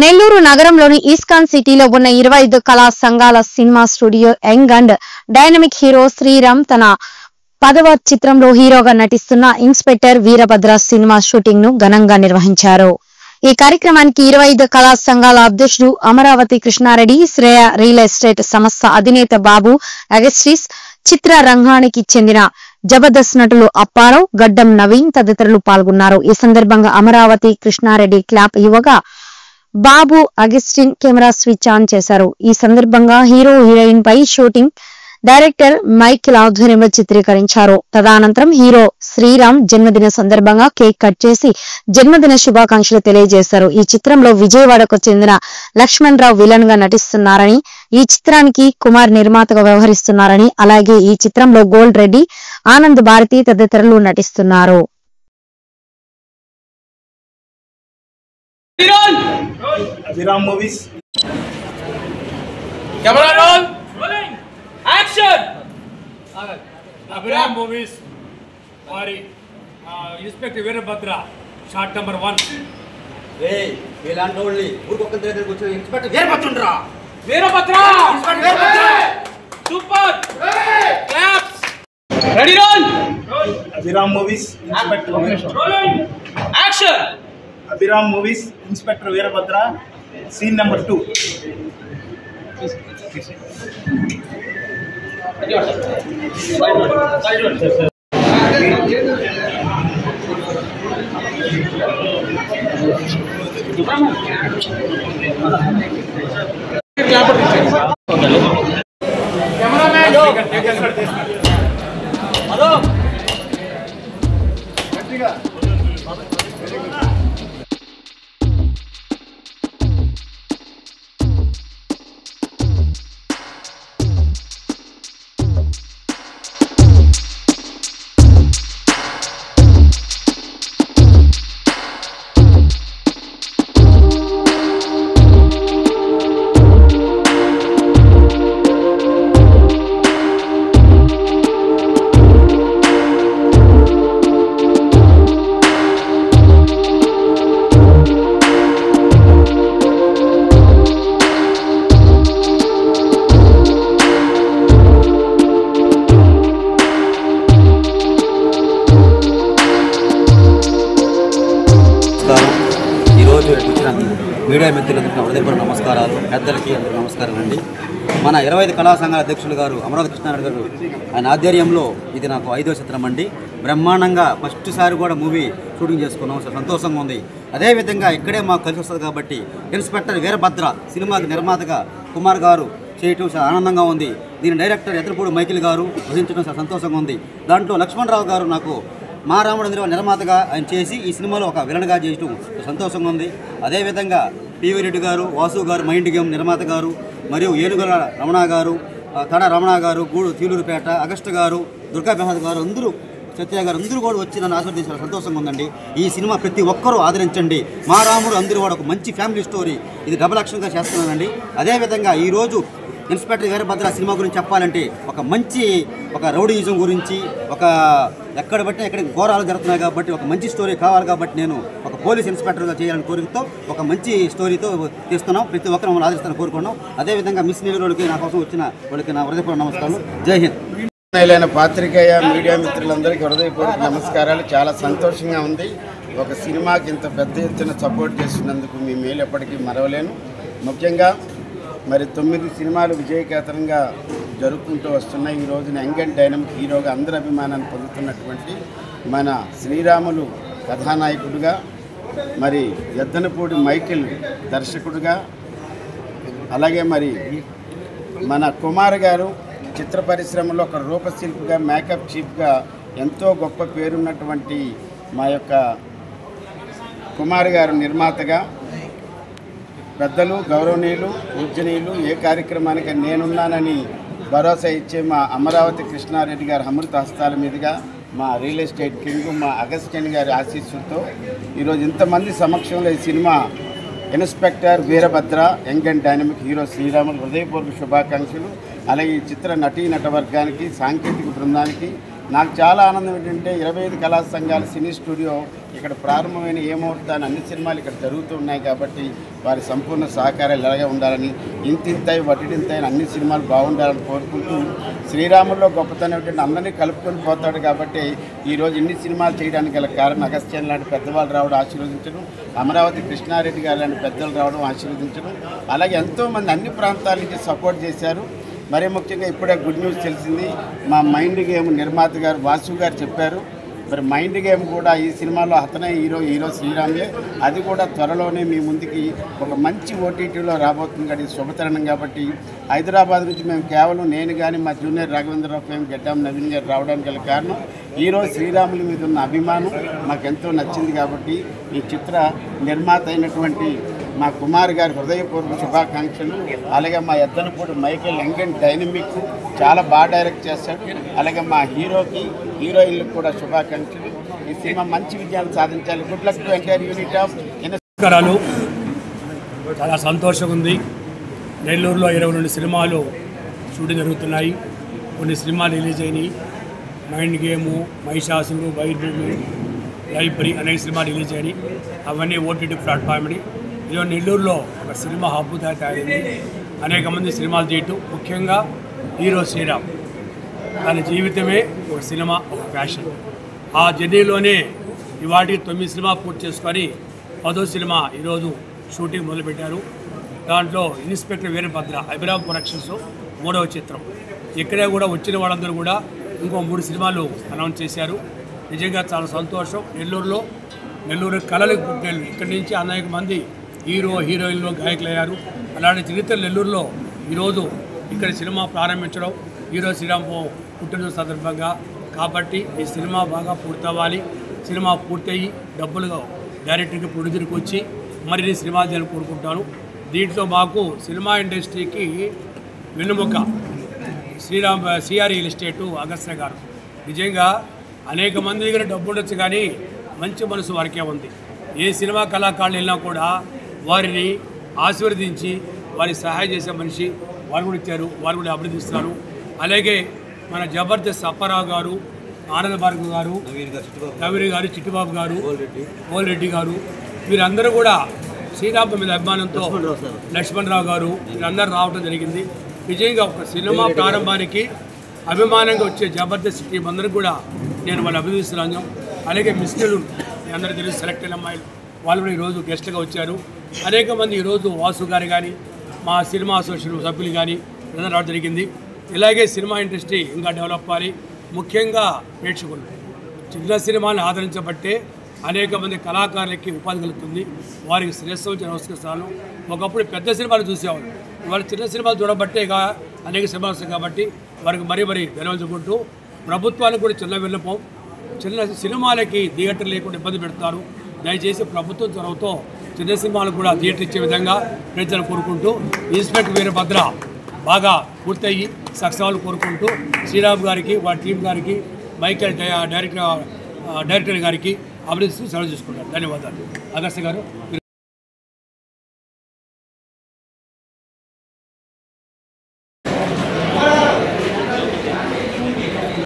నెల్లూరు నగరంలోని ఇస్కాన్ సిటీలో ఉన్న 25 కళా సంఘాల cinema studio young and dynamic hero Sriram తన 10వ చిత్రంలో హీరోగా నటిస్తున్న ఇన్స్పెక్టర్ వీరభద్ర సినిమా షూటింగ్ ను ఘనంగా నిర్వహించారు. ఈ కార్యక్రమానికి 25 కళా సంఘాల అధ్యక్షుడు అమరావతి కృష్ణారెడ్డి, శ్రేయ రియల్ ఎస్టేట్ సంస్థ అధినేత బాబు అగస్టిస్, చిత్ర రంగానికి చెందిన జబర్దస్త్ నటులు అప్పారావు, గడ్డం నవీన్ తదితరులు పాల్గొన్నారు. ఈ సందర్భంగా అమరావతి కృష్ణారెడ్డి క్లాప్ ఇవ్వగా బాబు అగస్టిన్ కెమెరా స్విచ్ ఆన్ చేశారు. ఈ సందర్భంగా హీరో హీరోయిన్ పై షూటింగ్ డైరెక్టర్ మైకిల్ ఆధ్వర్యంలో చిత్రీకరించారు. తదనంతరం హీరో శ్రీరామ్ జన్మదిన సందర్భంగా కేక్ కట్ చేసి జన్మదిన శుభాకాంక్షలు తెలియజేశారు. ఈ చిత్రంలో విజయవాడకు చెందిన లక్ష్మణ్ రావు విలన్ గా నటిస్తున్నారని, ఈ చిత్రానికి కుమార్ నిర్మాతగా వ్యవహరిస్తున్నారని, అలాగే ఈ చిత్రంలో గోల్డ్ రెడ్డి, ఆనంద్ భారతి తదితరులు నటిస్తున్నారు. Abhiram movies. Camera roll. Rolling. Action. Abhiram movies. Mari. Inspector Veerabhadra. Shot number 1. Hey, we'll only. Inspector Veerabhadra. Veerabhadra. Inspector Veerabhadra. Super. Hey. Claps. Ready roll. Abhiram movies. Inspector Rolling. Action. Abhiram movies. Inspector Veerabhadra. Scene number 2. Media మిత్రులందరికీ హృదయపూర్వక నమస్కారాలు, పెద్దలకి అందరికీ నమస్కారం అండి. మన 25 కళా సంఘాల అధ్యక్షులు గారు అమరావతి కృష్ణారెడ్డి గారు ఆయన ఆధ్వర్యంలో ఇది నాకు 5వ చిత్రం అండి. బ్రహ్మాండంగా ఫస్ట్ సారి కూడా మూవీ షూటింగ్ చేసుకున్నాం, సంతోషంగా ఉంది. అదేవిధంగా ఇక్కడే మాకు కలిసి వస్తుంది కాబట్టి ఇన్స్పెక్టర్ వీరభద్ర సినిమాకి నిర్మాతగా కుమార్ గారు చేయటం చాలా ఆనందంగా ఉంది. దీని డైరెక్టర్ ఎదురుపూడి మైకిల్ గారు వహించడం చాలా సంతోషంగా ఉంది. దాంట్లో లక్ష్మణ్ రావు గారు నాకు మా రాముడు నిర్మాతగా ఆయన చేసి ఈ సినిమాలో ఒక విలన్గా చేయటం సంతోషంగా ఉంది. అదేవిధంగా పివి రెడ్డి గారు, వాసు గారు మైండ్ గేమ్ నిర్మాత గారు, మరియు ఏనుగుల రమణ గారు, తడ రమణ గారు, గూడు తీలూరుపేట, అగస్ట్ గారు, దుర్గా ప్రసాద్ గారు, అందరూ సత్య గారు అందరూ కూడా వచ్చి నన్ను ఆశీర్వదించారు. సంతోషంగా ఉందండి. ఈ సినిమా ప్రతి ఒక్కరూ ఆదరించండి. మా రాముడు అందరూ కూడా ఒక మంచి ఫ్యామిలీ స్టోరీ, ఇది డబుల్ యాక్షన్గా చేస్తున్నానండి. అదేవిధంగా ఈరోజు ఇన్స్పెక్టర్ వీరభద్ర సినిమా గురించి చెప్పాలంటే ఒక రౌడీయిజం గురించి, ఒక ఎక్కడ బట్టి ఎక్కడ ఘోరాలు జరుగుతున్నాయి కాబట్టి ఒక మంచి స్టోరీ కావాలి కాబట్టి నేను ఒక పోలీస్ ఇన్స్పెక్టర్గా చేయాలని కోరికతో ఒక మంచి స్టోరీతో తీస్తున్నాం. ప్రతి ఒక్కరు మమ్మల్ని ఆదరిస్తాను కోరుకున్నాం. అదేవిధంగా మిస్ నెల్లూరుకి నా కోసం వచ్చిన వాళ్ళకి నా హృదయపూర్వక నమస్కారాలు. జై హింద్. పాత్రికేయ మీడియా మిత్రులందరికీ హృదయపూర్వక నమస్కారాలు. చాలా సంతోషంగా ఉంది. ఒక సినిమాకి ఇంత పెద్ద ఎత్తున సపోర్ట్ చేసినందుకు మీ మేలు ఎప్పటికీ మరవలేను. ముఖ్యంగా మరి 9 సినిమాలు విజయకేతనంగా జరుపుకుంటూ వస్తున్నాయి. ఈ రోజున యంగ్ అండ్ డైనమిక్ హీరోగా అందరి అభిమానాన్ని పొందుతున్నటువంటి మన శ్రీరాములు కథానాయకుడిగా, మరి ఎద్దనపూడి మైకిల్ దర్శకుడిగా, అలాగే మరి మన కుమార్ గారు చిత్ర పరిశ్రమలో ఒక రూపశిల్పిగా, మేకప్ చీఫ్గా ఎంతో గొప్ప పేరున్నటువంటి మా యొక్క కుమార్ గారు నిర్మాతగా, పెద్దలు గౌరవనీయులు పూజనీయులు ఏ కార్యక్రమానికి నేనున్నానని భరోసా ఇచ్చే మా అమరావతి కృష్ణారెడ్డి గారి అమృత హస్తాల మీదుగా మా రియల్ ఎస్టేట్ కింగ్ మా అగస్టిన్ గారి ఆశీస్సులతో ఈరోజు ఇంతమంది సమక్షంలో ఈ cinema inspector Veerabhadra young and dynamic hero Sriramulu హృదయపూర్వక శుభాకాంక్షలు. అలాగే ఈ చిత్ర నటీనట వర్గానికి, సాంకేతిక బృందానికి, నాకు చాలా ఆనందం ఏంటంటే 25 కళా సంఘాల సినీ స్టూడియో ఇక్కడ ప్రారంభమైన ఏ ముహూర్తాన్ని అన్ని సినిమాలు ఇక్కడ జరుగుతూ ఉన్నాయి కాబట్టి వారి సంపూర్ణ సహకారాలు ఇలాగే ఉండాలని ఇంతింతాయి వడ్డింతాయి అన్ని సినిమాలు బాగుండాలని కోరుకుంటూ శ్రీరాముల్లో గొప్పతనం ఏంటంటే అందరినీ కలుపుకొని పోతాడు కాబట్టి ఈరోజు ఇన్ని సినిమాలు చేయడానికి గల కారణం అగస్త్యం లాంటి పెద్దవాళ్ళు రావడం ఆశీర్వదించడం, అమరావతి కృష్ణారెడ్డి గారు లాంటి పెద్దలు రావడం ఆశీర్వదించడం, అలాగే ఎంతోమంది అన్ని ప్రాంతాల నుంచి సపోర్ట్ చేశారు. మరీ ముఖ్యంగా ఇప్పుడే గుడ్ న్యూస్ తెలిసింది, మా మైండ్ గేమ్ నిర్మాత గారు వాసు గారు చెప్పారు. మరి మైండ్ గేమ్ కూడా ఈ సినిమాలో అతనే హీరో శ్రీరాములే, అది కూడా త్వరలోనే మీ ముందుకి ఒక మంచి ఓటీటీలో రాబోతుంది కాబట్టి శుభతరణం. కాబట్టి హైదరాబాద్ నుంచి మేము కేవలం నేను కానీ మా జూనియర్ రాఘవేంద్రరావు ఫేమ్ గడ్డాం నవీన్ గారు రావడానికి గల కారణం ఈరోజు శ్రీరాముల మీద ఉన్న అభిమానం మాకెంతో నచ్చింది. కాబట్టి ఈ చిత్ర నిర్మాత అయినటువంటి మా కుమార్ గారి హృదయపూర్వక శుభాకాంక్షలు. అలాగే మా Yaddanapudi Michael young and dynamic చాలా బాగా డైరెక్ట్ చేశాడు. అలాగే మా హీరోయిన్లకు కూడా శుభాకాంక్షలు. ఈ సినిమా మంచి విజయాలు సాధించాలి. Good luck to entire unit of. నమస్కారాలు. చాలా సంతోషంగా ఉంది. నెల్లూరులో 22 సినిమాలు షూటింగ్ జరుగుతున్నాయి. కొన్ని సినిమాలు రిలీజ్ అయినాయి. మైండ్ గేము, మహిషాసురుడు, వైద్యుడు, లైబ్రరీ అనేక సినిమాలు రిలీజ్ అయినాయి. అవన్నీ ఓటీటీ ప్లాట్ఫామ్ని ఈరోజు నెల్లూరులో ఒక సినిమా హబ్బు తయారైంది. అనేక మంది సినిమాలు తీయటం, ముఖ్యంగా హీరో శ్రీరామ్ తన జీవితమే ఒక సినిమా, ఒక ఫ్యాషన్. ఆ జర్నీలోనే ఇవాటికి 9 సినిమా పూర్తి చేసుకొని 10వ సినిమా ఈరోజు షూటింగ్ మొదలుపెట్టారు. దాంట్లో ఇన్స్పెక్టర్ వీరభద్ర అభిరామ్ ప్రొడక్షన్స్ 3వ చిత్రం. ఇక్కడే కూడా వచ్చిన వాళ్ళందరూ కూడా ఇంకో 3 సినిమాలు అనౌన్స్ చేశారు. నిజంగా చాలా సంతోషం. నెల్లూరు కళలకు పుట్టినళ్ళు. ఇక్కడి నుంచి అనేక మంది హీరోయిన్లు గాయకులు అయ్యారు. అలాంటి చరిత్ర నెల్లూరులో ఈరోజు ఇక్కడ సినిమా ప్రారంభించడం హీరో శ్రీరామ్ పుట్టినరోజు సందర్భంగా. కాబట్టి ఈ సినిమా బాగా పూర్తవ్వాలి. సినిమా పూర్తయ్యి డబ్బులుగా డైరెక్టర్కి ప్రొడ్యూసర్కి వచ్చి మరిన్ని సినిమాలు చేయాలని కోరుకుంటాను. దీంట్లో మాకు సినిమా ఇండస్ట్రీకి వెన్నుముక సిఆర్ రియల్ ఎస్టేటు అగస్త్య గారు. నిజంగా అనేక మంది దగ్గర డబ్బు ఉండొచ్చు కానీ మంచి మనసు వారికే ఉంది. ఏ సినిమా కళాకారులు వెళ్ళినా కూడా వారిని ఆశీర్వదించి వారికి సహాయం చేసే మనిషి వారు కూడా ఇచ్చారు. వారు కూడా అభినందిస్తున్నారు. అలాగే మన జబర్దస్త్ అప్పారావు గారు, ఆనంద భార్గవ్ గారు, నవీన్ గారు, చిట్టిబాబు గారు, ఓల్రెడ్డి గారు, వీరందరూ కూడా శ్రీరామ్ మీద అభిమానంతో లక్ష్మణరావు గారు వీరందరూ రావడం జరిగింది. నిజంగా ఒక సినిమా ప్రారంభానికి అభిమానంగా వచ్చే జబర్దస్త్ టీం అందరికీ కూడా నేను వాళ్ళు అభినందిస్తున్నాను. అలాగే మిస్టర్లు అందరూ తెలుసు సెలెక్ట్ అయిన అమ్మాయిలు వాళ్ళు కూడా ఈరోజు గెస్ట్గా వచ్చారు. అనేక మంది ఈరోజు వాసు గారు కానీ మా సినిమా అసోసియేషన్ సభ్యులు కానీ అందరూ రావడం జరిగింది. ఇలాగే సినిమా ఇండస్ట్రీ ఇంకా డెవలప్ అవ్వాలి. ముఖ్యంగా ప్రేక్షకులు చిన్న సినిమాని ఆదరించబట్టే అనేక మంది కళాకారులకి ఉపాధి కలుగుతుంది. వారికి శ్రేష్ఠ వచ్చి నమస్కరిస్తాను. ఒకప్పుడు పెద్ద సినిమాలు చూసేవాళ్ళు, ఇవాళ చిన్న సినిమాలు చూడబట్టే అనేక సినిమాలు వస్తాయి. కాబట్టి వారికి మరీ ధన్యవాదాలు. ప్రభుత్వానికి కూడా చిన్న విన్నపం, చిన్న సినిమాలకి థియేటర్ లేకుండా ఇబ్బంది పెడతారు. దయచేసి ప్రభుత్వం చొరవతో చిన్న సినిమాలకు కూడా థియేటర్ ఇచ్చే విధంగా ప్రజలు కోరుకుంటూ ఇన్స్పెక్టర్ వీరభద్ర బాగా పూర్తయ్యి సక్సెస్ కోరుకుంటూ శ్రీరామ్ గారికి, వారి టీం గారికి, మైకేల్ డైరెక్టర్ గారికి అభినందిస్తూ సెలవు చేసుకుంటారు. ధన్యవాదాలు. అగస్త్య గారు.